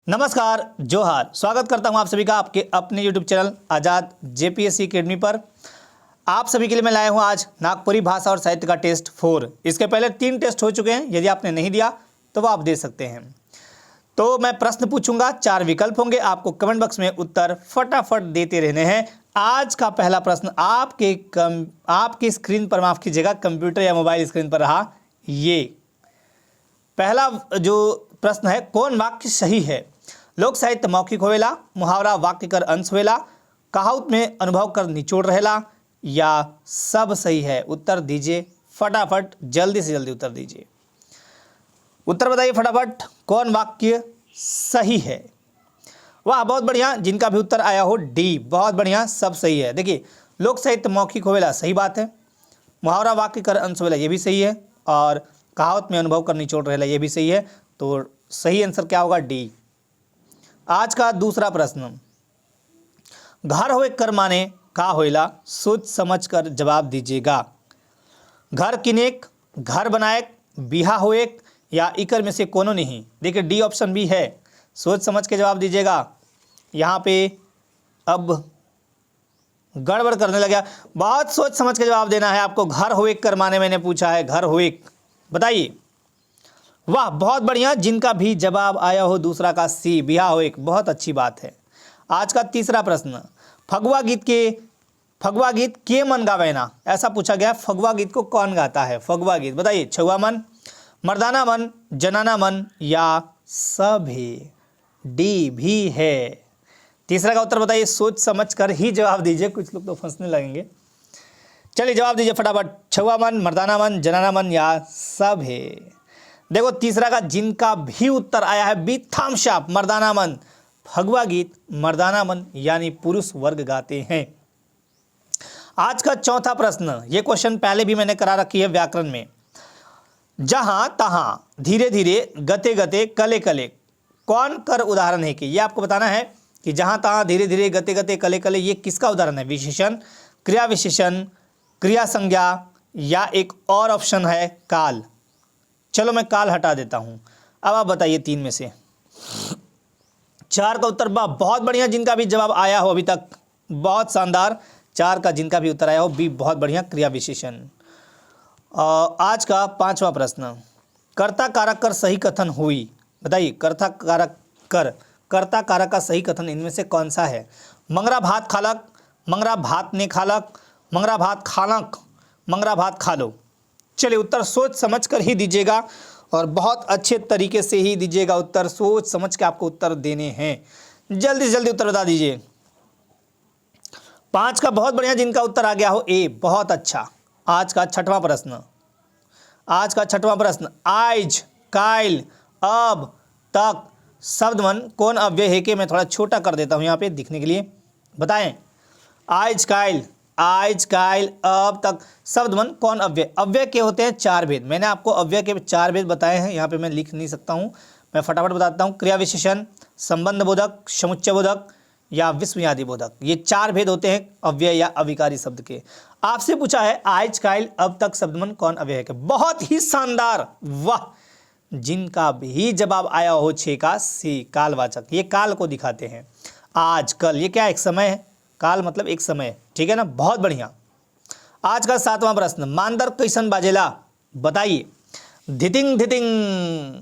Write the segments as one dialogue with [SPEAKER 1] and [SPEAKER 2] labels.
[SPEAKER 1] नमस्कार, जोहार। स्वागत करता हूं आप सभी का आपके अपने YouTube चैनल आज़ाद जेपीएससी अकेडमी पर। आप सभी के लिए मैं लाया हूं आज नागपुरी भाषा और साहित्य का टेस्ट 4। इसके पहले 3 टेस्ट हो चुके हैं। यदि आपने नहीं दिया तो वो आप दे सकते हैं। तो मैं प्रश्न पूछूंगा, 4 विकल्प होंगे, आपको कमेंट बॉक्स में उत्तर फटाफट देते रहने हैं। आज का पहला प्रश्न आपकी स्क्रीन पर, माफ कीजिएगा, कंप्यूटर या मोबाइल स्क्रीन पर रहा। ये पहला जो प्रश्न है, कौन वाक्य सही है? लोक साहित्य मौखिक होवेला, मुहावरा वाक्य कर अंश होवेला, कहावत में अनुभव कर निचोड़ रहेला, या सब सही है? उत्तर दीजिए फटाफट, जल्दी से जल्दी उत्तर दीजिए। उत्तर बताइए फटाफट, कौन वाक्य सही है? वाह, बहुत बढ़िया। जिनका भी उत्तर आया हो डी, बहुत बढ़िया, सब सही है। देखिए, लोक साहित्य मौखिक होवेला सही बात है, मुहावरा वाक्य कर अंश होवेला ये भी सही है, और कहावत में अनुभव कर निचोड़ रहेला ये भी सही है। तो सही आंसर क्या होगा? डी। आज का दूसरा प्रश्न, घर होए कर माने का होइला? सोच समझ कर जवाब दीजिएगा। घर किनेक, घर बनाएक, बिहा होएक, या इकर में से कोनो नहीं? देखिए, डी ऑप्शन भी है। सोच समझ के जवाब दीजिएगा। यहाँ पे अब गड़बड़ करने लगा, बहुत सोच समझ के जवाब देना है आपको। घर होएक कर माने मैंने पूछा है, घर होएक, बताइए। वाह, बहुत बढ़िया। जिनका भी जवाब आया हो दूसरा का सी, बिहा हो एक, बहुत अच्छी बात है। आज का तीसरा प्रश्न, फगुआ गीत के मन गावेना? ऐसा पूछा गया, फगुआ गीत को कौन गाता है? फगुआ गीत, बताइए। छुआ मन, मर्दाना मन, जनाना मन, या सभी? डी भी है। तीसरा का उत्तर बताइए, सोच समझ कर ही जवाब दीजिए, कुछ लोग तो फंसने लगेंगे। चलिए जवाब दीजिए फटाफट। छुआ मन, मर्दाना मन, जनाना मन, या सभी? देखो, तीसरा का जिनका भी उत्तर आया है बी, थम्स अप, मर्दाना मन। फगुआ गीत मर्दाना मन यानी पुरुष वर्ग गाते हैं। आज का चौथा प्रश्न, ये क्वेश्चन पहले भी मैंने करा रखी है व्याकरण में। जहां तहां, धीरे धीरे, गते गते, कले कले, कौन कर उदाहरण है? कि ये आपको बताना है कि जहां तहां, धीरे धीरे, गते गते, कले कले, ये किसका उदाहरण है? विशेषण, क्रिया विशेषण, क्रिया संज्ञा, या एक और ऑप्शन है काल। चलो मैं काल हटा देता हूं। अब आप बताइए 3 में से। 4 का उत्तर बा, बहुत बढ़िया। जिनका भी जवाब आया हो अभी तक, बहुत शानदार। 4 का जिनका भी उत्तर आया हो बी, बहुत बढ़िया, क्रिया विशेषण। आज का 5वां प्रश्न, कर्ता कारक कर सही कथन हुई? बताइए, कर्ता कारक का सही कथन इनमें से कौन सा है? मंगरा भात खालक, मंगरा भात ने खालक, मंगरा भात खालक, मंगरा भात खा लो। चलिए, उत्तर सोच समझ कर ही दीजिएगा, और बहुत अच्छे तरीके से ही दीजिएगा उत्तर। सोच समझ के आपको उत्तर देने हैं। जल्दी से जल्दी उत्तर बता दीजिए। 5 का बहुत बढ़िया, जिनका उत्तर आ गया हो ए, बहुत अच्छा। आज का 6वां प्रश्न, आइज, काइल, अब, तक, शब्द मन कौन अव्यय है? कि मैं थोड़ा छोटा कर देता हूं यहाँ पे दिखने के लिए। बताएं। आइज काइल, अब तक, शब्द मन कौन अव्यय? अव्यय के होते हैं 4 भेद। मैंने आपको अव्यय के 4 भेद बताए हैं, यहाँ पे मैं लिख नहीं सकता हूँ, मैं फटाफट बताता हूँ। क्रिया विशेषण, संबंध बोधक, समुच्चय बोधक, या विस्मयादि बोधक। ये 4 भेद होते हैं अव्यय या अविकारी शब्द के। आपसे पूछा है आइज काइल, अब तक, शब्द मन कौन अव्यय है? बहुत ही शानदार, वाह। जिनका भी जवाब आया हो 6 का सी, कालवाचक। ये काल को दिखाते हैं। आज, कल, ये क्या? एक समय है। काल मतलब एक समय, ठीक है ना? बहुत बढ़िया। आज का 7वां प्रश्न, मानदर कैसन बाजेला? बताइए। धितिंग धितिंग,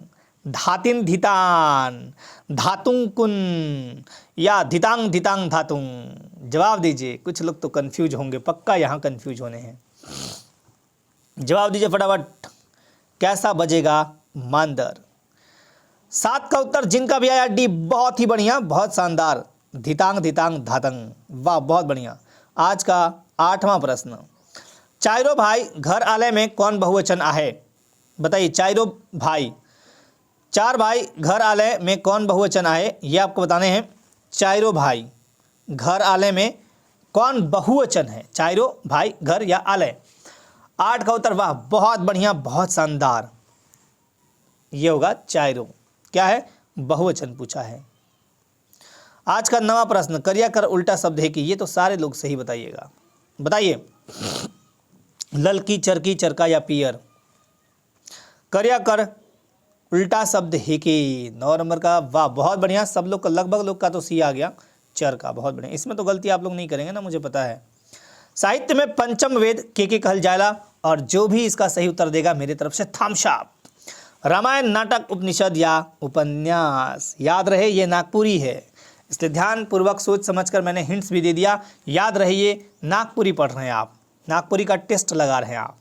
[SPEAKER 1] धातिन धितान, धातुंग कुन, या धितांग धितांग धातुंग? जवाब दीजिए। कुछ लोग तो कंफ्यूज होंगे, पक्का यहाँ कंफ्यूज होने हैं। जवाब दीजिए फटाफट, कैसा बजेगा मानदर? 7 का उत्तर जिनका भी आया डी, बहुत ही बढ़िया, बहुत शानदार, धितांग धितांग धातंग। वाह, बहुत बढ़िया। आज का 8वां प्रश्न, चारों भाई घर आले में कौन बहुवचन आहे? बताइए। चारों भाई, 4 भाई घर आले में कौन बहुवचन आहे? ये आपको बताने हैं। चारों भाई घर आले में कौन बहुवचन है? चारों भाई घर या आले। 8 का उत्तर, वाह, बहुत बढ़िया, बहुत शानदार, ये होगा चारों। क्या है? बहुवचन पूछा है। आज का 9वां प्रश्न, करिया कर उल्टा शब्द है कि? ये तो सारे लोग सही बताइएगा। बताइए। ललकी, चरकी, चरका, या पियर? करिया कर उल्टा शब्द हेके। 9 नंबर का, वाह बहुत बढ़िया, सब लोग का लगभग लोग का तो सी आ गया, चर का, बहुत बढ़िया। इसमें तो गलती आप लोग नहीं करेंगे ना, मुझे पता है। साहित्य में पंचम वेद के कहल जाएला, और जो भी इसका सही उत्तर देगा मेरी तरफ से थम्स अप। रामायण, नाटक, उपनिषद या उपन्यास, याद रहे ये नागपुरी है, इसलिए ध्यान पूर्वक सोच समझकर मैंने हिंट्स भी दे दिया। याद रहे ये नागपुरी पढ़ रहे हैं आप, नागपुरी का टेस्ट लगा रहे हैं आप।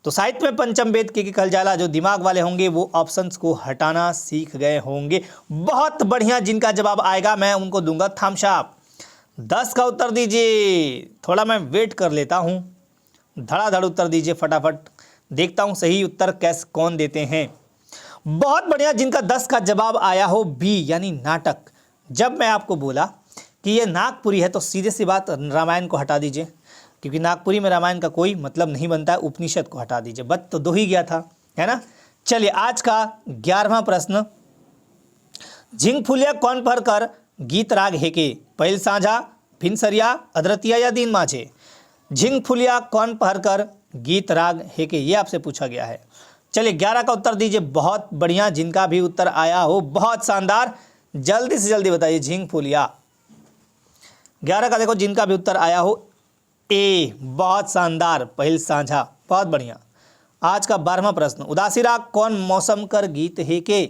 [SPEAKER 1] तो साहित्य में पंचम वेद के कहल जाएला, जो दिमाग वाले होंगे वो ऑप्शंस को हटाना सीख गए होंगे। बहुत बढ़िया, जिनका जवाब आएगा मैं उनको दूंगा थम्स अप। 10 का उत्तर दीजिए, थोड़ा मैं वेट कर लेता हूँ, धड़ाधड़ उत्तर दीजिए फटाफट, देखता हूँ सही उत्तर कैसे कौन देते हैं। बहुत बढ़िया, जिनका 10 का जवाब आया हो बी यानी नाटक। जब मैं आपको बोला कि ये नागपुरी है तो सीधे सी बात रामायण को हटा दीजिए, क्योंकि नागपुरी में रामायण का कोई मतलब नहीं बनता है। उपनिषद को हटा दीजिए, बच तो 2 ही गया था, है ना। चलिए आज का 11वां प्रश्न, झिंग फुलिया कौन पढ़ कर गीत राग हेके, पहिल साझा, भिनसरिया, अदरतिया या दीन माझे। झिंग फुलिया कौन पढ़ कर गीत राग हेके, ये आपसे पूछा गया है। चलिए 11 का उत्तर दीजिए, बहुत बढ़िया, जिनका भी उत्तर आया हो बहुत शानदार, जल्दी से जल्दी बताइए। झिंग फुलिया 11 का देखो, जिनका भी उत्तर आया हो ए, बहुत शानदार, पहिल साझा, बहुत बढ़िया। आज का 12वां प्रश्न, उदासी राग कौन मौसम कर गीत हेके,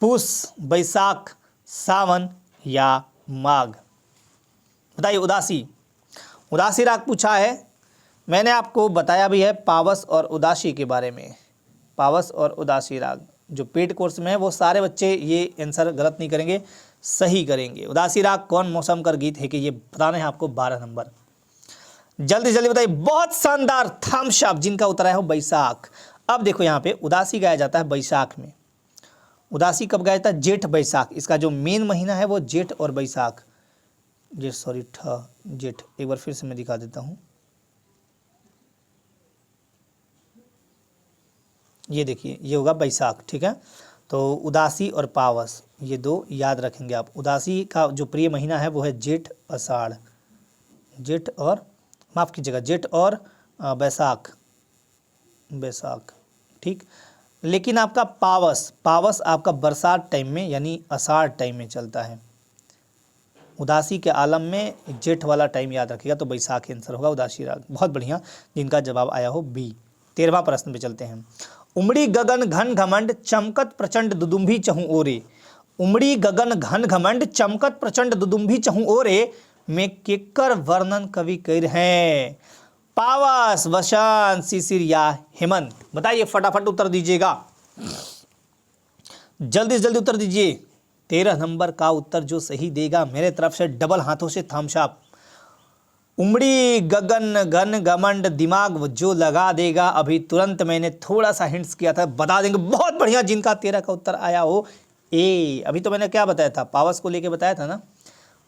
[SPEAKER 1] पुष, बैसाख, सावन या माघ। बताइए उदासी, उदासी राग पूछा है। मैंने आपको बताया भी है पावस और उदासी के बारे में। पावस और उदासी राग जो पेड कोर्स में है वो सारे बच्चे ये आंसर गलत नहीं करेंगे, सही करेंगे। उदासी राग कौन मौसम कर गीत है कि ये बताना है आपको। 12 नंबर, जल्दी जल्दी बताइए, बहुत शानदार, थम्स अप। जिनका उत्तर आया हो बैसाख। अब देखो यहाँ पे उदासी गाया जाता है बैसाख में। उदासी कब गाया जाता है, जेठ बैसाख। इसका जो मेन महीना है वो जेठ और बैसाख, जेठ सॉरी जेठ, एक बार फिर से मैं दिखा देता हूँ। ये देखिए ये होगा बैसाख, ठीक है। तो उदासी और पावस ये 2 याद रखेंगे आप। उदासी का जो प्रिय महीना है वो है जेठ आषाढ़, जेठ और माफ़ कीजिएगा जेठ और बैसाख, बैसाख, ठीक। लेकिन आपका पावस, पावस आपका बरसात टाइम में यानी आषाढ़ टाइम में चलता है। उदासी के आलम में जेठ वाला टाइम याद रखिएगा, तो बैसाख आंसर होगा उदासी राग। बहुत बढ़िया, जिनका जवाब आया हो बी। 13वां प्रश्न पे चलते हैं। उमड़ी गगन घन घमंड चमकत प्रचंड दुदुम्भी चहु ओरे। उमड़ी गगन घन घमंड चमकत प्रचंड दुदुम्भी चहु ओरे में केकर वर्णन कवि कर हैं। पावस, वसंत, शिशिर या हेमंत। बताइए फटाफट उत्तर दीजिएगा, जल्दी से जल्दी उत्तर दीजिए। 13 नंबर का उत्तर जो सही देगा मेरे तरफ से डबल हाथों से थम्स अप। उमड़ी गगन घन घमंड, दिमाग जो लगा देगा अभी तुरंत, मैंने थोड़ा सा हिंट्स किया था, बता देंगे। बहुत बढ़िया, जिनका 13 का उत्तर आया हो ए। अभी तो मैंने क्या बताया था, पावस को लेके बताया था ना,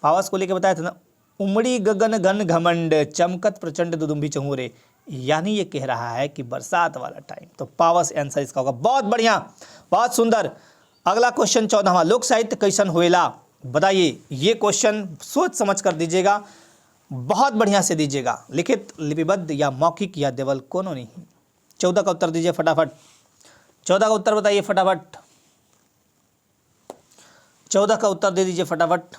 [SPEAKER 1] पावस को लेके बताया था ना। उमड़ी गगन घन घमंड चमकत प्रचंड दुदुम्भी चहूरे, यानी ये कह रहा है कि बरसात वाला टाइम, तो पावस आंसर इसका होगा। बहुत बढ़िया, बहुत सुंदर। अगला क्वेश्चन 14वां, लोक साहित्य कैसन होएला। बताइए, ये क्वेश्चन सोच समझ कर दीजिएगा, बहुत बढ़िया से दीजिएगा, लिखित, लिपिबद्ध या मौखिक या देवल कोनो नहीं। 14 का उत्तर दीजिए फटाफट, 14 का उत्तर बताइए फटाफट, 14 का उत्तर दे दीजिए फटाफट।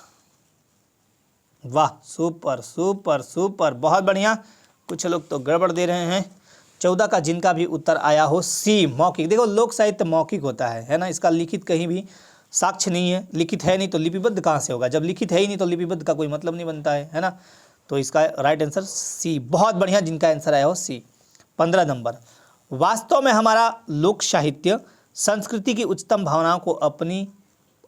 [SPEAKER 1] वाह, सुपर सुपर सुपर, बहुत बढ़िया। कुछ लोग तो गड़बड़ दे रहे हैं। 14 का जिनका भी उत्तर आया हो सी, मौखिक। देखो लोक साहित्य मौखिक होता है ना, इसका लिखित कहीं भी साक्ष्य नहीं है, लिखित है नहीं तो लिपिबद्ध कहाँ से होगा। जब लिखित है ही नहीं तो लिपिबद्ध का कोई मतलब नहीं बनता है ना। तो इसका राइट आंसर सी। बहुत बढ़िया, जिनका आंसर आया हो सी। 15 नंबर, वास्तव में हमारा लोक साहित्य संस्कृति की उच्चतम भावनाओं को अपनी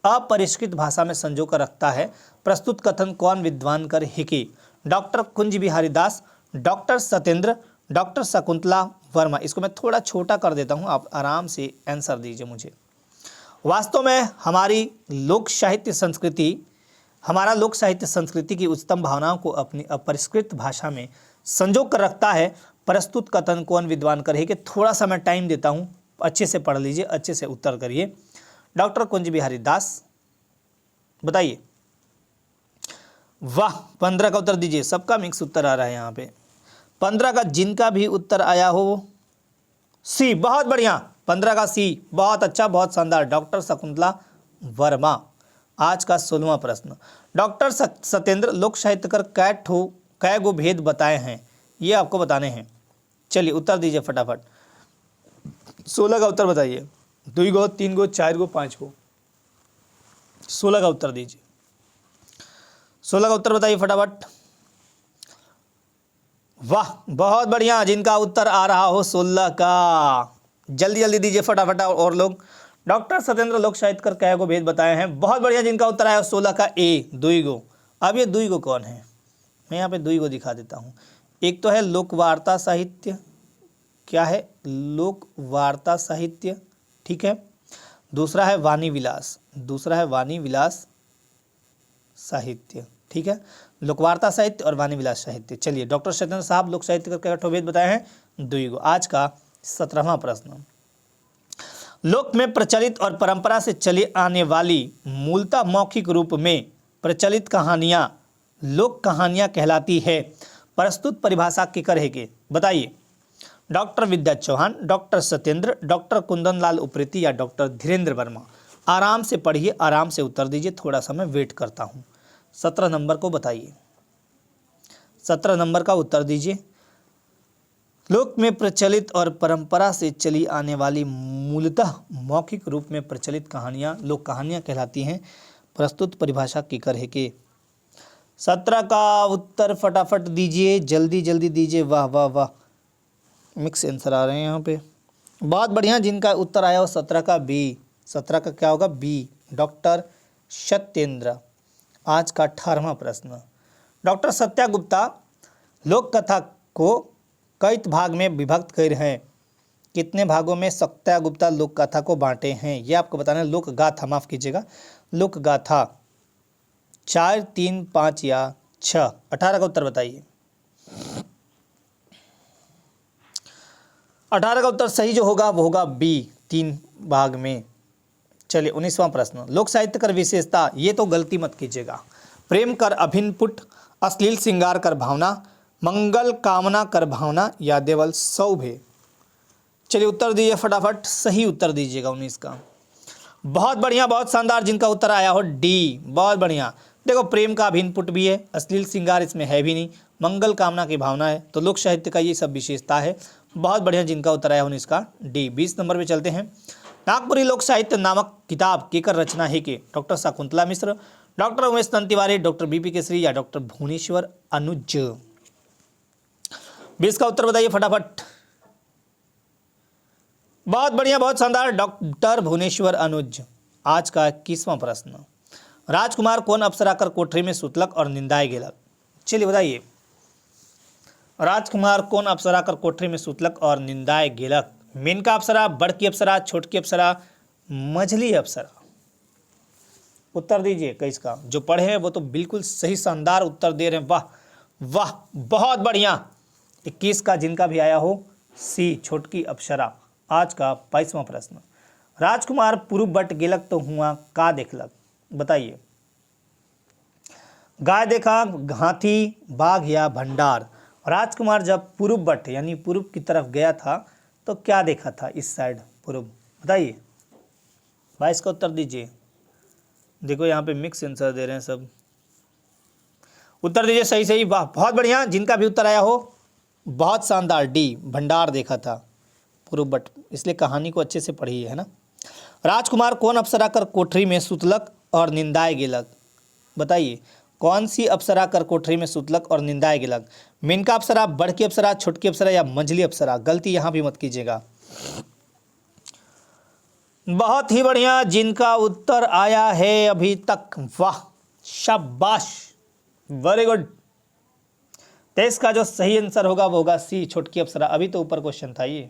[SPEAKER 1] अपरिष्कृत भाषा में संजो कर रखता है। प्रस्तुत कथन कौन विद्वान कर हिके। डॉक्टर कुंज बिहारी दास, डॉक्टर सत्येंद्र, डॉक्टर शकुंतला वर्मा। इसको मैं थोड़ा छोटा कर देता हूँ, आप आराम से आंसर दीजिए मुझे। वास्तव में हमारी लोक साहित्य संस्कृति, हमारा लोक साहित्य संस्कृति की उच्चतम भावनाओं को अपनी अपरिष्कृत भाषा में संजो कर रखता है। प्रस्तुत कथन कौन विद्वान कर हिके। थोड़ा सा मैं टाइम देता हूँ, अच्छे से पढ़ लीजिए, अच्छे से उत्तर करिए। डॉक्टर कुंज बिहारी दास। बताइए, वाह, 15 का उत्तर दीजिए। सबका मिक्स उत्तर आ रहा है यहाँ पे। 15 का जिनका भी उत्तर आया हो सी, बहुत बढ़िया, 15 का सी, बहुत अच्छा, बहुत शानदार, डॉक्टर शकुंतला वर्मा। आज का 16वां प्रश्न, डॉक्टर सत्येंद्र लोक साहित्यकार कै गो भेद बताए हैं, ये आपको बताने हैं। चलिए उत्तर दीजिए फटाफट, 16 का उत्तर बताइए, 2 गो, 3 गो, 4 गो, 5 गो, 16 का उत्तर दीजिए, 16 का उत्तर बताइए फटाफट। वाह बहुत बढ़िया, जिनका उत्तर आ रहा हो 16 का, जल्दी जल्दी दीजिए फटाफट। और लोग, डॉक्टर सत्येंद्र लोक साहित्यकार कै गो भेद बताए हैं, बहुत बढ़िया, जिनका उत्तर आया 16 का ए, 2 गो। अब ये 2 गो कौन है, मैं यहाँ पे 2 गो दिखा देता हूँ। एक तो है लोकवार्ता साहित्य, क्या है, लोक वार्ता साहित्य, ठीक है। दूसरा है वाणी विलास, दूसरा है वाणी विलास साहित्य, ठीक है। लोकवार्ता साहित्य और वाणी विलास साहित्य। चलिए, डॉक्टर सत्येंद्र साहब लोक साहित्य का क्या भेद बताए हैं, 2 गो। आज का 17वां प्रश्न, लोक में प्रचलित और परंपरा से चली आने वाली मूलतः मौखिक रूप में प्रचलित कहानियां लोक कहानियां कहलाती है, प्रस्तुत परिभाषा केकर है के, बताइए। डॉक्टर विद्या चौहान, डॉक्टर सत्येंद्र, डॉक्टर कुंदन लाल उप्रेती या डॉक्टर धीरेन्द्र वर्मा। आराम से पढ़िए, आराम से उत्तर दीजिए, थोड़ा सा मैं वेट करता हूँ। 17 नंबर को बताइए, 17 नंबर का उत्तर दीजिए। लोक में प्रचलित और परंपरा से चली आने वाली मूलतः मौखिक रूप में प्रचलित कहानियाँ लोक कहानियाँ कहलाती हैं, प्रस्तुत परिभाषा केकर है के। 17 का उत्तर फटाफट दीजिए, जल्दी जल्दी दीजिए। वाह वाह वाह, मिक्स आंसर आ रहे हैं यहाँ पे, बहुत बढ़िया। जिनका उत्तर आया हो 17 का बी, 17 का क्या होगा, बी, डॉक्टर सत्येंद्र। आज का 18वां प्रश्न, डॉक्टर सत्या गुप्ता लोक कथा को कई भाग में विभक्त कर हैं, कितने भागों में सत्या गुप्ता लोक कथा को बांटे हैं, ये आपको बताना है। लोक गाथा, माफ कीजिएगा, लोक गाथा 4, 3, 5 या 6। 18 का उत्तर बताइए। 18 का उत्तर सही जो होगा वो होगा बी, 3 भाग में। चलिए 19वां प्रश्न, लोक साहित्य कर विशेषता, ये तो गलती मत कीजिएगा। प्रेम कर अभिन्न पुट, अश्लील श्रृंगार कर भावना, मंगल कामना कर भावना या देवल सौभे। चलिए उत्तर दीजिए फटाफट, सही उत्तर दीजिएगा 19 का। बहुत बढ़िया, बहुत शानदार, जिनका उत्तर आया हो डी, बहुत बढ़िया। देखो, प्रेम का अभिन्न पुट भी है, अश्लील श्रृंगार इसमें है भी नहीं, मंगल कामना की भावना है, तो लोक साहित्य का ये सब विशेषता है। बहुत बढ़िया, जिनका उत्तर आया हो 19 का डी। 20 नंबर पे चलते हैं, नागपुरी लोक साहित्य नामक किताब केकर रचना है के, doctor Shakuntala Mishra, doctor Umesh Dutt Tiwari, doctor BP Kesari या डॉक्टर भुवनेश्वर अनुज। 20 का उत्तर बताइए फटाफट। बहुत बढ़िया, बहुत शानदार, डॉक्टर भुवनेश्वर अनुज। आज का 21वां प्रश्न, राजकुमार कौन अप्सरा कर कोठरी में सुतलक और निंदाए गेलक। चलिए बताइए, राजकुमार कौन अप्सरा कर कोठरी में सुतलक और निंदाए गेलक। मेनका अप्सरा, बड़की अप्सरा, छोटकी अप्सरा, मझली अप्सरा। उत्तर दीजिए कई इसका, जो पढ़े हैं वो तो बिल्कुल सही शानदार उत्तर दे रहे हैं, वाह वाह, बहुत बढ़िया। 21 का जिनका भी आया हो सी, छोटकी अप्सरा। आज का 22वां प्रश्न, राजकुमार पूर्व बट गेलक तो हुआ का देखलक, बताइए। गाय देखा, हाथी, बाघ या भंडार। राजकुमार जब पूर्व बट यानी पूर्व की तरफ गया था तो क्या देखा था, इस साइड पूर्व, बताइए। 22 का उत्तर दीजिए। देखो यहाँ पे मिक्स आंसर दे रहे हैं सब, उत्तर दीजिए सही सही, वाह बहुत बढ़िया। जिनका भी उत्तर आया हो बहुत शानदार, डी, भंडार देखा था पूर्व बट, इसलिए कहानी को अच्छे से पढ़िए, है ना। राजकुमार कौन अप्सरा कर कोठरी में सुतलक और निंदाए गेलक, बताइए। कौन सी अप्सरा कर कोठरी में सुतलक और निंदाए गेलक। मेनका अप्सरा, बड़की अप्सरा, छोटकी अप्सरा या मंझली अप्सरा। गलती यहाँ भी मत कीजिएगा। बहुत ही बढ़िया, जिनका उत्तर आया है अभी तक, वाह शाबाश, वेरी गुड। 23 का जो सही आंसर होगा वो होगा सी, छोटकी अप्सरा। अभी तो ऊपर क्वेश्चन था ये।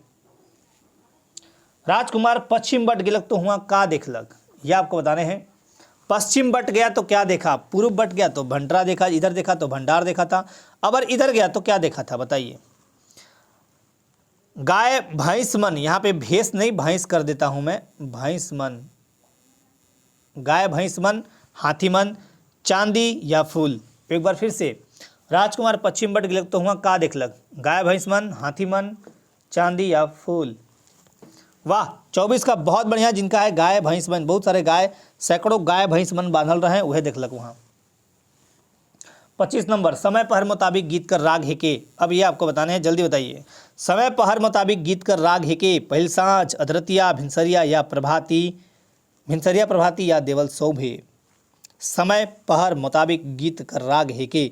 [SPEAKER 1] राजकुमार पश्चिम बट गेलक तो हुआ का देखलक, यह आपको बताने हैं। पश्चिम बट गया तो क्या देखा, पूर्व बट गया तो भंडारा देखा, इधर देखा तो भंडार देखा था, अगर इधर गया तो क्या देखा था, बताइए। गाय भैंस मन, यहाँ पे भैंस नहीं भैंस कर देता हूं मैं, भैंस मन, गाय भैंस मन, हाथी मन, चांदी या फूल। एक बार फिर से, राजकुमार पश्चिम बट गेलक तो हुआ का देखलक, गाय भैंस मन, हाथी मन, चांदी या फूल। वाह, 24 का बहुत बढ़िया। जिनका है गाय भैंस मन, बहुत सारे गाय, सैकड़ों गाय भैंस मन बांधल रहे, वह देखलक वहाँ। 25 नंबर, समय पहर मुताबिक गीत कर राग हेके। अब ये आपको बताने हैं, जल्दी बताइए। समय पहर मुताबिक गीत कर राग हेके, पहिल सांझ, अधरतिया, भिनसरिया या प्रभाती, भिनसरिया प्रभाती या देवल सौभे। समय पहर मुताबिक गीत कर राग हेके।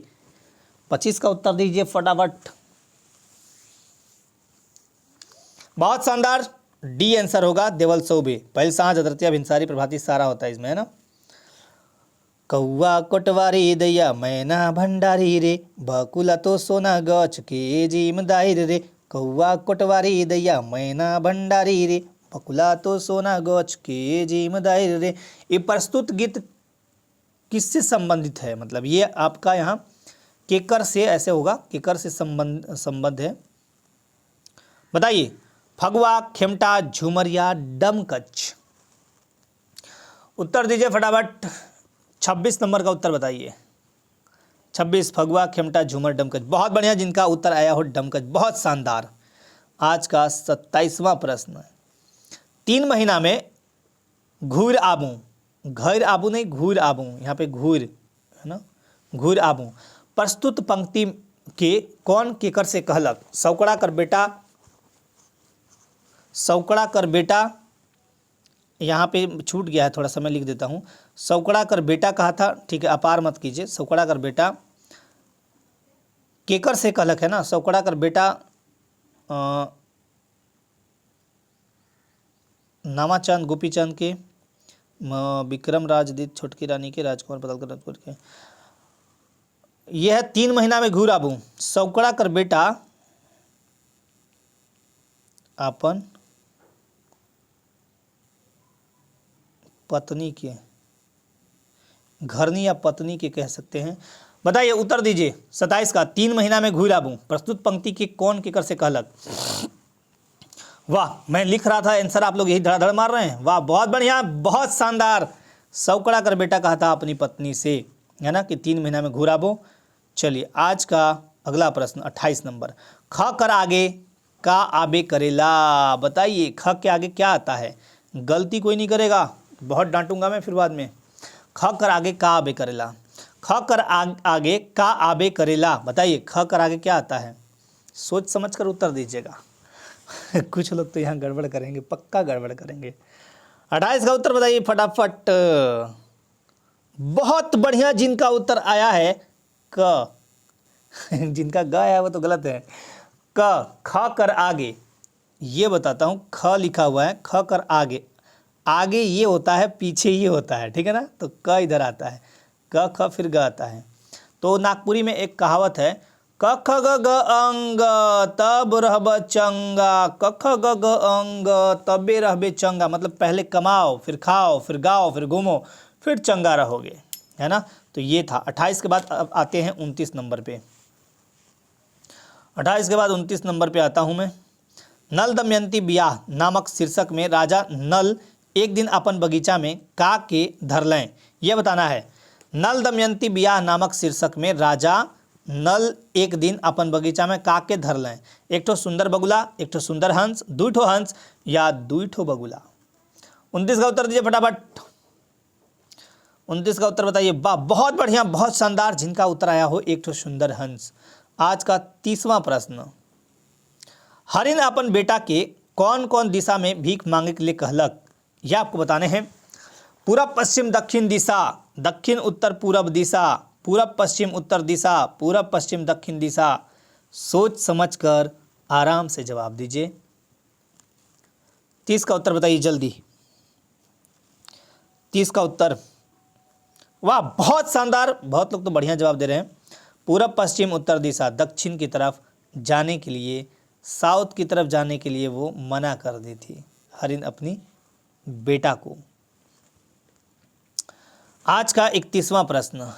[SPEAKER 1] 25 का उत्तर दीजिए फटाफट। बहुत शानदार, डी आंसर होगा, देवल सौभे। पहल सांझ, अधरतिया, भिनसारी, प्रभाती सारा होता है इसमें, है ना। कौआ कोटवारी दैया मैना भंडारी रे, बकुला तो सोना गछ के जिमदार रे। कौआ कोटवारी दैया मैना भंडारी रे, बकुला तो सोना गछ के जिमदार रे। ये प्रस्तुत गीत किससे संबंधित है? मतलब ये आपका यहाँ केकर से ऐसे होगा, केकर से संबंध है, बताइए। फगुआ, खेमटा, झुमरिया, डमकच। उत्तर दीजिए फटाफट। 26 नंबर का उत्तर बताइए। 26, फगुआ, खेमटा, झूमर, डमकच। बहुत बढ़िया, जिनका उत्तर आया हो डमकच, बहुत शानदार। आज का 27वां प्रश्न। 3 महीना में घूर आबू, घर आबू नहीं, घूर आबू, यहाँ पे घूर है ना, घूर आबू। प्रस्तुत पंक्ति के कौन केकर से कहलक? सौकड़ा कर बेटा, सौकड़ा कर बेटा, यहाँ पे छूट गया है थोड़ा सा, मैं लिख देता हूँ। सौकड़ा कर बेटा कहा था, ठीक है, अपार मत कीजिए। सौकड़ा कर बेटा केकर से कहलक है ना, सौकड़ा कर बेटा नामाचंद गोपीचंद के, विक्रम राजदीत छोटकी रानी के, राजकुमार पतालकर राजपुर के। यह है 3 महीना में घूर आबू। सौकड़ा कर बेटा अपन पत्नी के, घरनी या पत्नी के कह सकते हैं। बताइए, उत्तर दीजिए। 27 का 3 महीना में घूर आबू, प्रस्तुत पंक्ति के कौन केकर से कहलक? वाह, मैं लिख रहा था आंसर, आप लोग यही धड़ाधड़ मार रहे हैं। वाह, बहुत बढ़िया, बहुत शानदार। सौकड़ा कर बेटा कहा था अपनी पत्नी से, है ना, कि 3 महीना में घूर आबो। चलिए, आज का अगला प्रश्न 28 नंबर। ख कर आगे का आबे करेला। बताइए, ख के आगे क्या आता है? गलती कोई नहीं करेगा, बहुत डांटूंगा मैं फिर बाद में। ख कर आगे का आबे करेला। ख कर आगे का आबे करेला। बताइए, ख कर आगे क्या आता है? सोच समझ कर उत्तर दीजिएगा। कुछ लोग तो यहाँ गड़बड़ करेंगे, पक्का गड़बड़ करेंगे। 28 का उत्तर बताइए फटाफट। बहुत बढ़िया, जिनका उत्तर आया है क, जिनका ग आया वो तो गलत है। क, ख कर आगे, ये बताता हूँ। ख लिखा हुआ है, ख कर आगे, आगे ये होता है, पीछे ये होता है, ठीक है ना। तो क इधर आता है, क ख फिर ग आता है। तो नागपुरी में एक कहावत है, क ख ग ग अंग तब रहब चंगा, क ख ग ग अंग तबे रहबे चंगा। मतलब पहले कमाओ, फिर खाओ, फिर गाओ, फिर घूमो, फिर चंगा रहोगे, है ना। तो ये था। 28 के बाद अब आते हैं 29 नंबर पे। 28 के बाद 29 नंबर पे आता हूँ मैं। नल दमयंती बियाह नामक शीर्षक में राजा नल एक दिन अपन बगीचा में का के धरलें। यह बताना है। नल दमयंती बियाह नामक शीर्षक में राजा नल एक दिन अपन बगीचा में का के धरलें। एक ठो सुंदर बगुला, एक ठो सुंदर हंस, 2 ठो हंस या 2 ठो बगुला। 29 का उत्तर दीजिए फटाफट। 29 का उत्तर बताइए। वाह, बहुत बढ़िया, बहुत शानदार। जिनका उत्तर आया हो एक ठो सुंदर हंस। आज का 30वां प्रश्न। हरिन अपन बेटा के कौन कौन दिशा में भीख मांगे के लिए कहलक? यह आपको बताने हैं। पूरब पश्चिम दक्षिण दिशा, दक्षिण उत्तर पूरब दिशा, पूरब पश्चिम उत्तर दिशा, पूरब पश्चिम दक्षिण दिशा। सोच समझकर आराम से जवाब दीजिए। 30 का उत्तर बताइए जल्दी। 30 का उत्तर। वाह, बहुत शानदार, बहुत लोग तो बढ़िया जवाब दे रहे हैं। पूरब पश्चिम उत्तर दिशा, दक्षिण की तरफ जाने के लिए, साउथ की तरफ जाने के लिए वो मना कर दी थी हरिन अपनी बेटा को। आज का 31वां प्रश्न।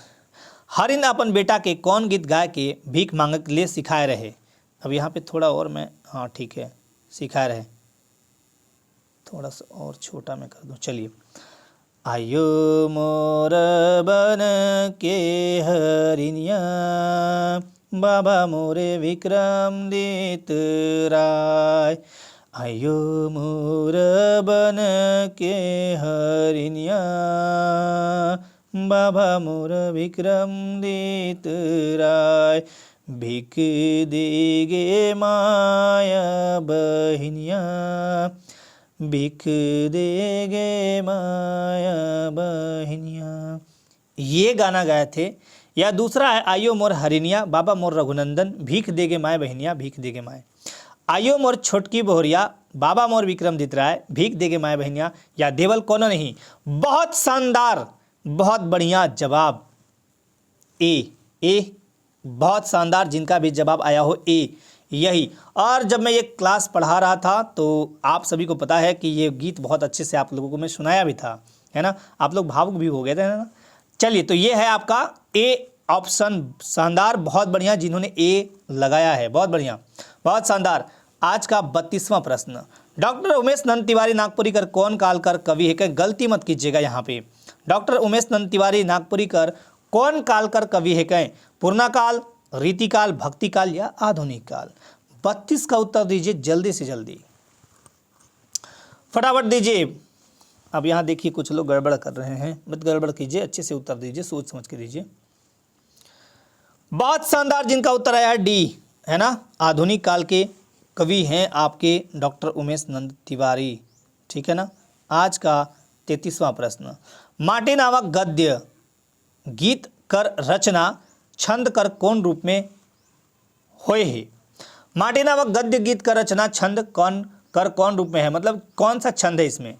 [SPEAKER 1] हरिन अपन बेटा के कौन गीत गाय के भीख मांगे के लिए सिखाए रहे? अब यहाँ पे थोड़ा और मैं, हाँ ठीक है, सिखाए रहे, थोड़ा सा और छोटा मैं कर दूँ। चलिए। आयो मोर बन के हरिनिया, बाबा मोरे विक्रम दित राय। आयो मोर बन के हरिनिया, बाबा मोर विक्रमादित्य राय, भिख देगे माया बहिनिया, भिख देगे माया बहिनिया। ये गाना गाए थे। या दूसरा है आयो मोर हरिनिया, बाबा मोर रघुनंदन, भीख देगे माय बहिनिया, भीख देगे माय। आयो मोर छोटकी बोहरिया, बाबा मोर विक्रमादित्य राय, भीख देगे माय बहिनिया, या देवल कोनो नहीं। बहुत शानदार, बहुत बढ़िया जवाब ए बहुत शानदार, जिनका भी जवाब आया हो ए यही। और जब मैं ये क्लास पढ़ा रहा था तो आप सभी को पता है कि ये गीत बहुत अच्छे से आप लोगों को मैं सुनाया भी था, है ना। आप लोग भावुक भी हो गए थे, है ना। चलिए, तो ये है आपका ए ऑप्शन। शानदार, बहुत बढ़िया जिन्होंने ए लगाया है, बहुत बढ़िया, बहुत शानदार। आज का 32वां प्रश्न, डॉक्टर उमेश नंद तिवारी नागपुरीकर कौन कालकर कवि है? कहीं गलती मत कीजिएगा यहाँ पे। डॉक्टर उमेश नंद तिवारी नागपुरीकर कौन कालकर कवि है? कहें पूर्णा काल, रीतिकाल, भक्तिकाल या आधुनिक काल? 32 का उत्तर दीजिए जल्दी से जल्दी, फटाफट दीजिए। अब यहाँ देखिए कुछ लोग गड़बड़ कर रहे हैं, मत गड़बड़ कीजिए, अच्छे से उत्तर दीजिए, सोच समझ के दीजिए। बहुत शानदार, जिनका उत्तर आया है डी, है ना। आधुनिक काल के कवि हैं आपके डॉक्टर उमेश नंद तिवारी, ठीक है ना। आज का 33वां प्रश्न, माटी नामक गद्य गीत कर रचना छंद कर कौन रूप में होए है? माटी नामक गद्य गीत कर रचना छंद कौन रूप में है, मतलब कौन सा छंद है इसमें?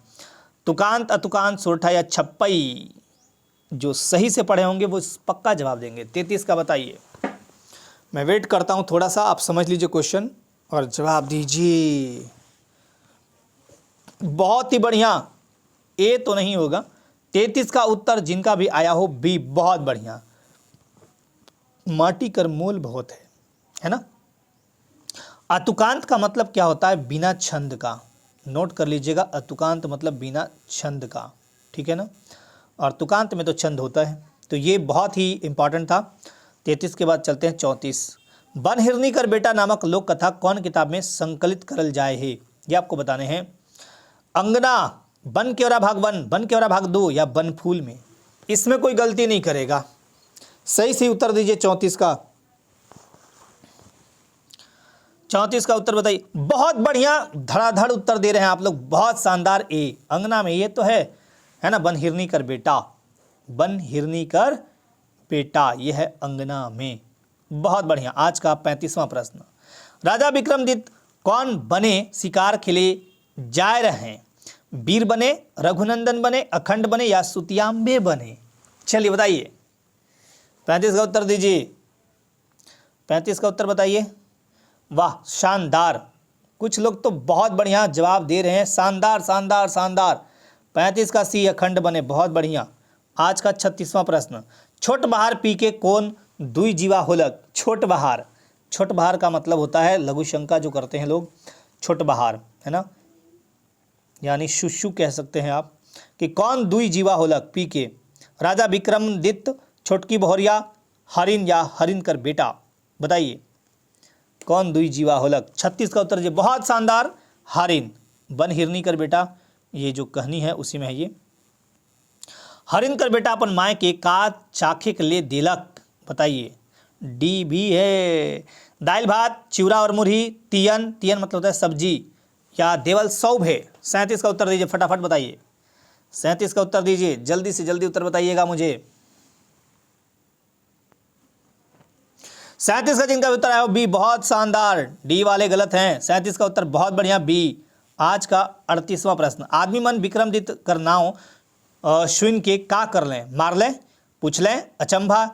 [SPEAKER 1] तुकांत, अतुकांत, सोरठा या छप्पई? जो सही से पढ़े होंगे वो पक्का जवाब देंगे। 33 का बताइए। मैं वेट करता हूं थोड़ा सा, आप समझ लीजिए क्वेश्चन और जवाब दीजिए। बहुत ही बढ़िया, ए तो नहीं होगा। 33 का उत्तर जिनका भी आया हो बी, बहुत बढ़िया। माटी कर मोल बहुत है ना। अतुकांत का मतलब क्या होता है? बिना छंद का। नोट कर लीजिएगा, अतुकांत मतलब बिना छंद का, ठीक है ना। और तुकांत में तो छंद होता है, तो ये बहुत ही इंपॉर्टेंट था। 33 के बाद चलते हैं 34। बन हिरनी कर बेटा नामक लोक कथा कौन किताब में संकलित करल जाए है? ये आपको बताने हैं। अंगना, बन केवरा भाग 1, बन केवरा भाग 2 या बन फूल में? इसमें कोई गलती नहीं करेगा, सही से उत्तर दीजिए 34 का। 34 का उत्तर बताइए। बहुत बढ़िया, धड़ाधड़ उत्तर दे रहे हैं आप लोग, बहुत शानदार। ए अंगना में ये तो है ना। बन हिरनी कर बेटा, बन हिरनी कर बेटा, ये है अंगना में। बहुत बढ़िया। आज का 35वां प्रश्न, राजा विक्रमादित्य कौन बने शिकार खेले जाए रहे हैं? वीर बने, रघुनंदन बने, अखंड बने या सुतियांबे बने? चलिए बताइए, 35 का उत्तर दीजिए। 35 का उत्तर बताइए। वाह, शानदार। कुछ लोग तो बहुत बढ़िया जवाब दे रहे हैं, शानदार शानदार शानदार। 35 का सी, अखंड बने, बहुत बढ़िया। आज का 36वां प्रश्न, छोट बहार पी के कौन दुई जीवा होलक? छोट बहार, छोट बहार का मतलब होता है लघु शंका जो करते हैं लोग, छोट बहार, है ना, यानी शुशु कह सकते हैं आप, कि कौन दुई जीवा होलक पी के? राजा विक्रमादित्य, छोटकी बहोरिया, हरिन या हरिन कर बेटा? बताइए कौन दुई जीवा होलक? 36 का उत्तर दीजिए। बहुत शानदार, हरिन। बन हिरनी कर बेटा, ये जो कहानी है उसी में है ये। हरिन कर बेटा अपन माय के का चाखे के लिए दिलक? बताइए, डी भी है। दाल भात, चिवड़ा और मुरही, तियन, तियन मतलब होता है सब्जी, या देवल सौभ है? 37 का उत्तर दीजिए, फटाफट बताइए। 37 का उत्तर दीजिए, जल्दी से जल्दी उत्तर बताइएगा मुझे। 37 का जिनका उत्तर आया बी, बहुत शानदार। डी वाले गलत हैं। 37 का उत्तर बहुत बढ़िया, बी। आज का 38वां प्रश्न, आदमी मन विक्रमादित्य कर नाव सुन के का कर लें? मार लें, पूछ लें, अचंभा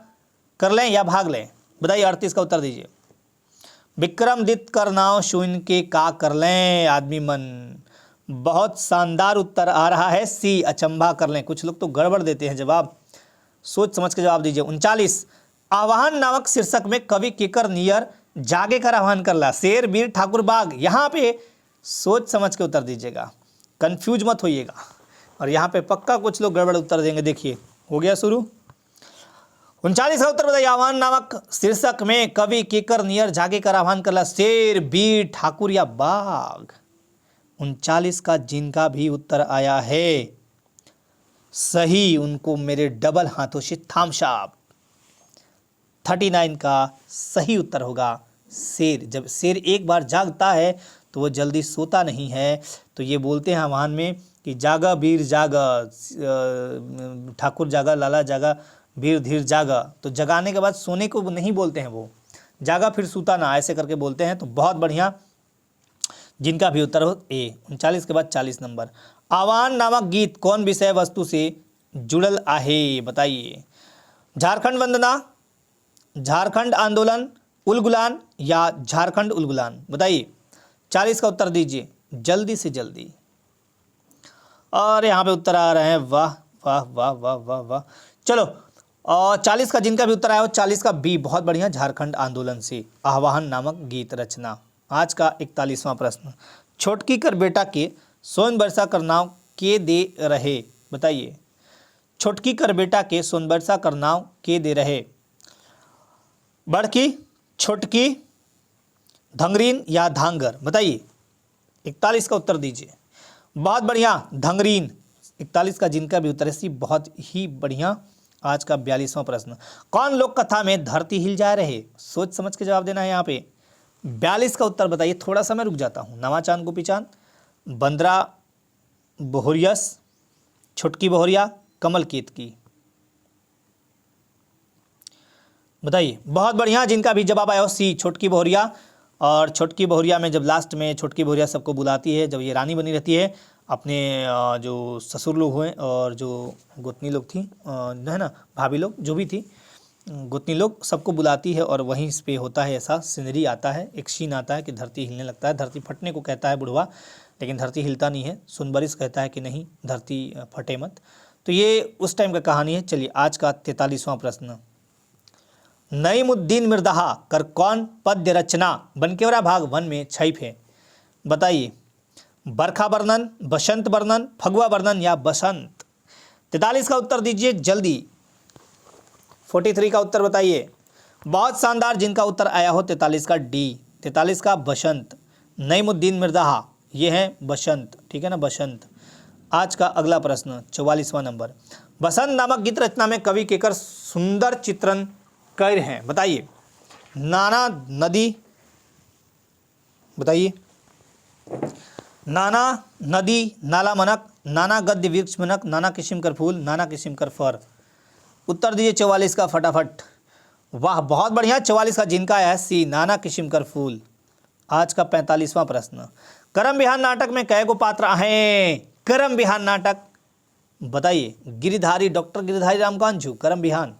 [SPEAKER 1] कर लें या भाग लें? बताइए, 38 का उत्तर दीजिए। विक्रमादित्य कर नाव सुन के का कर लें आदमी मन? बहुत शानदार उत्तर आ रहा है सी, अचंभा कर लें। कुछ लोग तो गड़बड़ देते हैं जवाब, सोच समझ के जवाब दीजिए। 39, आह्वान नामक शीर्षक में कवि केकर नियर जागे कर आह्वान करला? शेर, वीर, ठाकुर, बाघ? यहाँ पे सोच समझ के उत्तर दीजिएगा, कंफ्यूज मत होइएगा। और यहाँ पे पक्का कुछ लोग गड़बड़ उत्तर देंगे। देखिए, हो गया शुरू। 39 का उत्तर बताइए। आह्वान नामक शीर्षक में कवि केकर नियर जागे कर आह्वान करला? शेर, वीर, ठाकुर या बाघ? 39 का जिनका भी उत्तर आया है सही, उनको मेरे डबल हाथों से थाम्स अप। 39 का सही उत्तर होगा शेर। जब शेर एक बार जागता है तो वो जल्दी सोता नहीं है। तो ये बोलते हैं आह्वान में कि जागा वीर जागा, ठाकुर जागा, लाला जागा, वीर धीर जागा। तो जगाने के बाद सोने को नहीं बोलते हैं, वो जागा फिर सूता ना, ऐसे करके बोलते हैं। तो बहुत बढ़िया, जिनका भी उत्तर हो ए। 39 के बाद 40 नंबर। आह्वान नामक गीत कौन विषय वस्तु से जुड़ल आहे, बताइए। झारखंड वंदना, झारखंड आंदोलन, उलगुलान या झारखंड उलगुलान, बताइए। 40 का उत्तर दीजिए जल्दी से जल्दी। और यहाँ पे उत्तर आ रहे हैं, वाह वाह वाह वाह वाह वाह। चलो, और 40 का जिनका भी उत्तर आया हो, 40 का बी, बहुत बढ़िया, झारखंड आंदोलन से आह्वान नामक गीत रचना। आज का 41वां प्रश्न, छोटकी कर बेटा के सोन बरसा कर नाव के दे रहे, बताइए। छोटकी कर बेटा के सोन बरसा कर नाव के दे रहे। बड़की, छोटकी, धंगरीन या धांगर, बताइए। 41 का उत्तर दीजिए। बहुत बढ़िया, धंगरीन। 41 का जिनका भी उत्तर है सी, बहुत ही बढ़िया। आज का 42वां प्रश्न, कौन लोक कथा में धरती हिल जा रहे, सोच समझ के जवाब देना है यहाँ पे। 42 का उत्तर बताइए। थोड़ा सा मैं रुक जाता हूँ। नवा चांद गोपी चांद, बंदरा बोहरियस, छुटकी बोहरिया, कमल केतकी, बताइए। बहुत बढ़िया, जिनका भी जवाब आया हो सी, छोटकी बोहरिया। और छोटकी बोहरिया में जब लास्ट में छोटकी बोहरिया सबको बुलाती है, जब ये रानी बनी रहती है, अपने जो ससुर लोग हुए और जो गोतनी लोग थी, है ना, भाभी लोग जो भी थी, गोतनी लोग, सबको बुलाती है। और वहीं पे होता है ऐसा सीनरी आता है, एक सीन आता है कि धरती हिलने लगता है। धरती फटने को कहता है बुढ़वा, लेकिन धरती हिलता नहीं है। सुनबरिस कहता है कि नहीं, धरती फटे मत। तो ये उस टाइम का कहानी है। चलिए, आज का 43वां प्रश्न, नईमुद्दीन मिर्दहा कर कौन पद्य रचना बनकेवरा भाग 1 में छाप है, बताइए। बरखा वर्णन, बसंत वर्णन, फगुआ वर्णन या बसंत। 43 का उत्तर दीजिए जल्दी। 43 का उत्तर बताइए। बहुत शानदार, जिनका उत्तर आया हो 43 का डी। 43 का बसंत। नईमुद्दीन मिर्दहा ये है बसंत, ठीक है ना, बसंत। आज का अगला प्रश्न 44वां नंबर, बसंत नामक गीत रचना में कवि केकर सुंदर चित्रण कर हैं, बताइए। नाना नदी, बताइए। नाना नदी, नाला मनक, नाना गद्य वृक्ष मनक, नाना किस्म कर फूल, नाना किस्म कर फर। उत्तर दीजिए 44 का फटाफट। वाह, बहुत बढ़िया। 44 का जिनका है सी, नाना किस्म कर फूल। आज का 45वां प्रश्न, करम बिहान नाटक में कै गो पात्र हैं, करम बिहान नाटक, बताइए। गिरिधारी, डॉक्टर गिरिधारी रामकांझू, करम बिहान।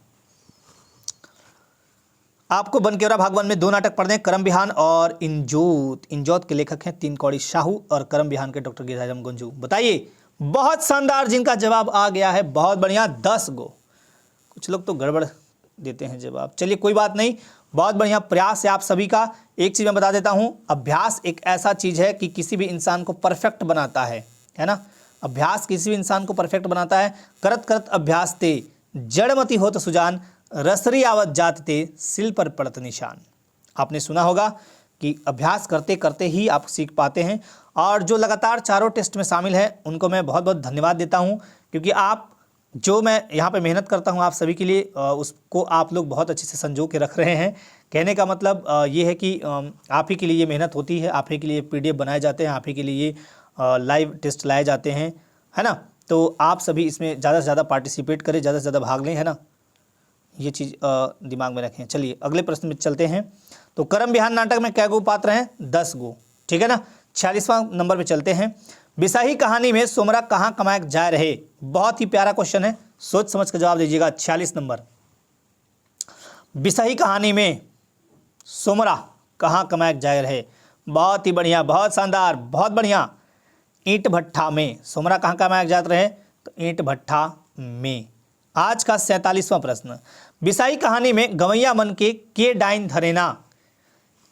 [SPEAKER 1] आपको बनकेवरा भाग 1 में 2 नाटक पढ़ने, करम बिहान और इंजोत। इंजोत के लेखक हैं 3 कौड़ी शाहू और करम बिहान के डॉक्टर गिरिधारी रामकांझू, बताइए। बहुत शानदार, जिनका जवाब आ गया है, बहुत बढ़िया, 10 गो। कुछ लोग तो गड़बड़ देते हैं जवाब, चलिए कोई बात नहीं, बहुत बढ़िया प्रयास है आप सभी का। एक चीज़ मैं बता देता हूँ, अभ्यास एक ऐसा चीज़ है कि किसी भी इंसान को परफेक्ट बनाता है ना। अभ्यास किसी भी इंसान को परफेक्ट बनाता है। करत करत अभ्यास ते जड़मति होत सुजान, रसरी आवत जात ते सिल पर पड़त निशान। आपने सुना होगा कि अभ्यास करते करते ही आप सीख पाते हैं। और जो लगातार चारों टेस्ट में शामिल हैं उनको मैं बहुत बहुत धन्यवाद देता हूं, क्योंकि आप जो मैं यहाँ पे मेहनत करता हूं आप सभी के लिए, उसको आप लोग बहुत अच्छे से संजो के रख रहे हैं। कहने का मतलब ये है कि आप ही के लिए ये मेहनत होती है, आप ही के लिए PDF बनाए जाते हैं, आप ही के लिए ये लाइव टेस्ट लाए जाते हैं, है ना। तो आप सभी इसमें ज़्यादा से ज़्यादा पार्टिसिपेट करें, ज़्यादा से ज़्यादा भाग लें, है ना, ये चीज़ दिमाग में रखें। चलिए अगले प्रश्न में चलते हैं। तो करम बिहान नाटक में कै गो पात्र हैं, 10 गो, ठीक है ना। 46वां नंबर पे चलते हैं। बिसाही कहानी में सोमरा कहाँ कमाए जा रहे, बहुत ही प्यारा क्वेश्चन है, सोच समझ कर जवाब दीजिएगा। 46 नंबर, बिसाही कहानी में सोमरा कहाँ कमाए जा रहे, बहुत ही बढ़िया, बहुत शानदार, बहुत बढ़िया। ईंट भट्ठा में। सोमरा कहाँ कमाए जाते रहे, तो ईंट भट्ठा में। आज का 47वां प्रश्न, बिसाही कहानी में गवैया मन के डाइन धरेना।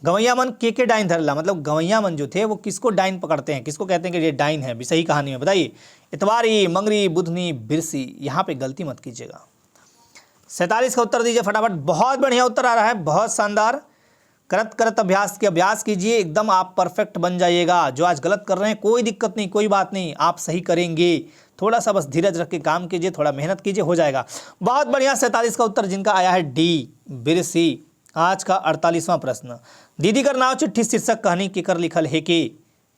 [SPEAKER 1] गवैया मन के डाइन धरला, मतलब गवैया मन जो थे वो किसको डाइन पकड़ते हैं, किसको कहते हैं कि ये डाइन है बिसाही कहानी में, बताइए। इतवारी, मंगरी, बुधनी, बिरसी। यहाँ पे गलती मत कीजिएगा। 47 का उत्तर दीजिए फटाफट। बहुत बढ़िया उत्तर आ रहा है, बहुत शानदार। करत करत अभ्यास कीजिए, एकदम आप परफेक्ट बन जाइएगा। जो आज गलत कर रहे हैं कोई दिक्कत नहीं, कोई बात नहीं, आप सही करेंगे। थोड़ा सा बस धीरज रख के काम कीजिए, थोड़ा मेहनत कीजिए, हो जाएगा। बहुत बढ़िया। 47 का उत्तर जिनका आया है डी बिरसी। आज का 48वां प्रश्न, दीदी कर नाव चिट्ठी शीर्षक कहानी केकर लिखल है के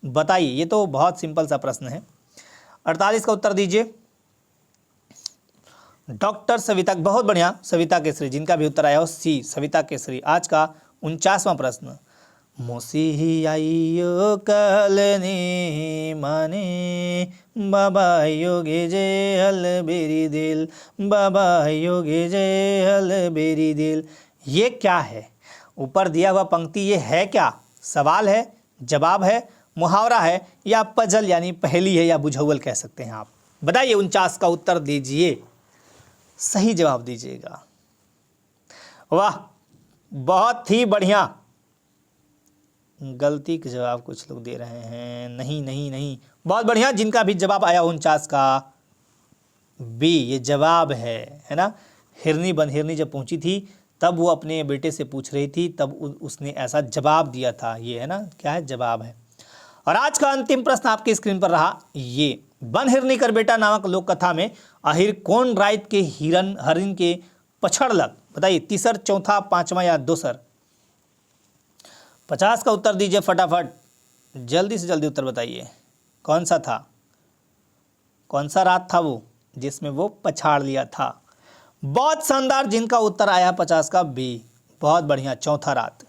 [SPEAKER 1] बताइए। ये तो बहुत सिंपल सा प्रश्न है। 48 का उत्तर दीजिए डॉक्टर सविता। बहुत बढ़िया, सविता केसरी। जिनका भी उत्तर आया हो सी, सविता केसरी। आज का 49वां प्रश्न, मोसी आइयो कलनी माने बाबा योगे जय हल बेरी दिल, बाबा योगे जय हल बेरी दिल। ये क्या है? ऊपर दिया हुआ पंक्ति ये है क्या? सवाल है, जवाब है, मुहावरा है, या पजल यानी पहेली है, या बुझावल कह सकते हैं आप। बताइए, 49 का उत्तर दीजिए, सही जवाब दीजिएगा। वाह, बहुत ही बढ़िया। गलती का जवाब कुछ लोग दे रहे हैं, नहीं नहीं नहीं। बहुत बढ़िया। जिनका भी जवाब आया 49 का बी, ये जवाब है ना। हिरनी बनहिरनी जब पहुंची थी तब वो अपने बेटे से पूछ रही थी, तब उसने ऐसा जवाब दिया था। ये है ना, क्या है? जवाब है। और आज का अंतिम प्रश्न आपकी स्क्रीन पर रहा ये, बन हिरनी कर बेटा नामक लोक कथा में आखिर कौन राइत के हरिन के पछड़ लग? बताइए, तीसर, चौथा, पांचवा या दोसर? 50 का उत्तर दीजिए फटाफट, जल्दी से जल्दी उत्तर बताइए। कौन सा था? कौन सा रात था वो जिसमें वो पछाड़ लिया था? बहुत शानदार। जिनका उत्तर आया 50 का बी, बहुत बढ़िया, चौथा रात।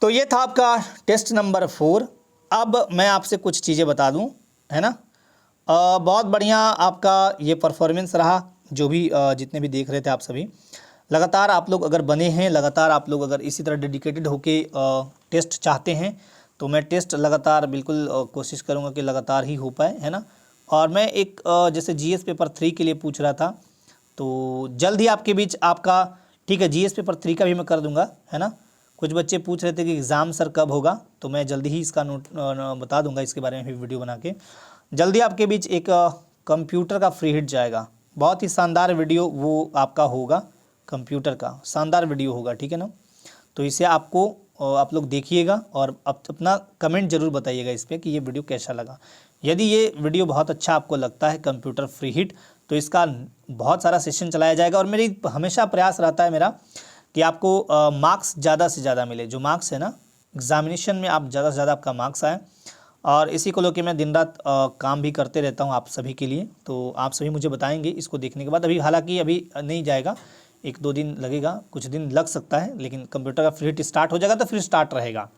[SPEAKER 1] तो ये था आपका टेस्ट नंबर 4। अब मैं आपसे कुछ चीज़ें बता दूं, है ना। बहुत बढ़िया आपका ये परफॉर्मेंस रहा, जो भी जितने भी देख रहे थे आप सभी। लगातार आप लोग अगर बने हैं, लगातार आप लोग अगर इसी तरह डेडिकेटेड होके टेस्ट चाहते हैं, तो मैं टेस्ट लगातार बिल्कुल कोशिश करूँगा कि लगातार ही हो पाए, है ना। और मैं एक जैसे जीएस पेपर 3 के लिए पूछ रहा था, तो जल्द ही आपके बीच आपका, ठीक है, जीएस पेपर 3 का भी मैं कर दूंगा, है ना। कुछ बच्चे पूछ रहे थे कि एग्ज़ाम सर कब होगा, तो मैं जल्दी ही इसका नोट बता दूंगा, इसके बारे में भी वीडियो बना के। जल्दी आपके बीच एक कंप्यूटर का फ्री हिट जाएगा, बहुत ही शानदार वीडियो वो आपका होगा, कंप्यूटर का शानदार वीडियो होगा, ठीक है ना। तो इसे आपको आप लोग देखिएगा और अपना कमेंट जरूर बताइएगा इस पर कि ये वीडियो कैसा लगा। यदि ये वीडियो बहुत अच्छा आपको लगता है, कंप्यूटर फ्री हिट, तो इसका बहुत सारा सेशन चलाया जाएगा। और मेरी हमेशा प्रयास रहता है मेरा कि आपको मार्क्स ज़्यादा से ज़्यादा मिले। जो मार्क्स है ना एग्जामिनेशन में, आप ज़्यादा से ज़्यादा आपका मार्क्स आए, और इसी को लेकर मैं दिन रात काम भी करते रहता हूँ आप सभी के लिए। तो आप सभी मुझे बताएंगे इसको देखने के बाद। अभी हालांकि अभी नहीं जाएगा, 1-2 दिन लगेगा, कुछ दिन लग सकता है, लेकिन कंप्यूटर का फ्री हिट स्टार्ट हो जाएगा तो फिर स्टार्ट रहेगा।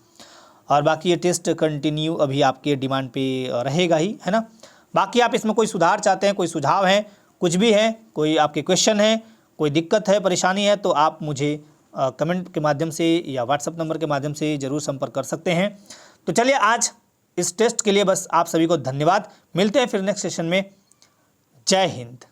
[SPEAKER 1] और बाकी ये टेस्ट कंटिन्यू अभी आपके डिमांड पे रहेगा ही, है ना। बाकी आप इसमें कोई सुधार चाहते हैं, कोई सुझाव है, कुछ भी है, कोई आपके क्वेश्चन है, कोई दिक्कत है, परेशानी है, तो आप मुझे कमेंट के माध्यम से या व्हाट्सएप नंबर के माध्यम से ज़रूर संपर्क कर सकते हैं। तो चलिए, आज इस टेस्ट के लिए बस आप सभी को धन्यवाद। मिलते हैं फिर नेक्स्ट सेशन में। जय हिंद।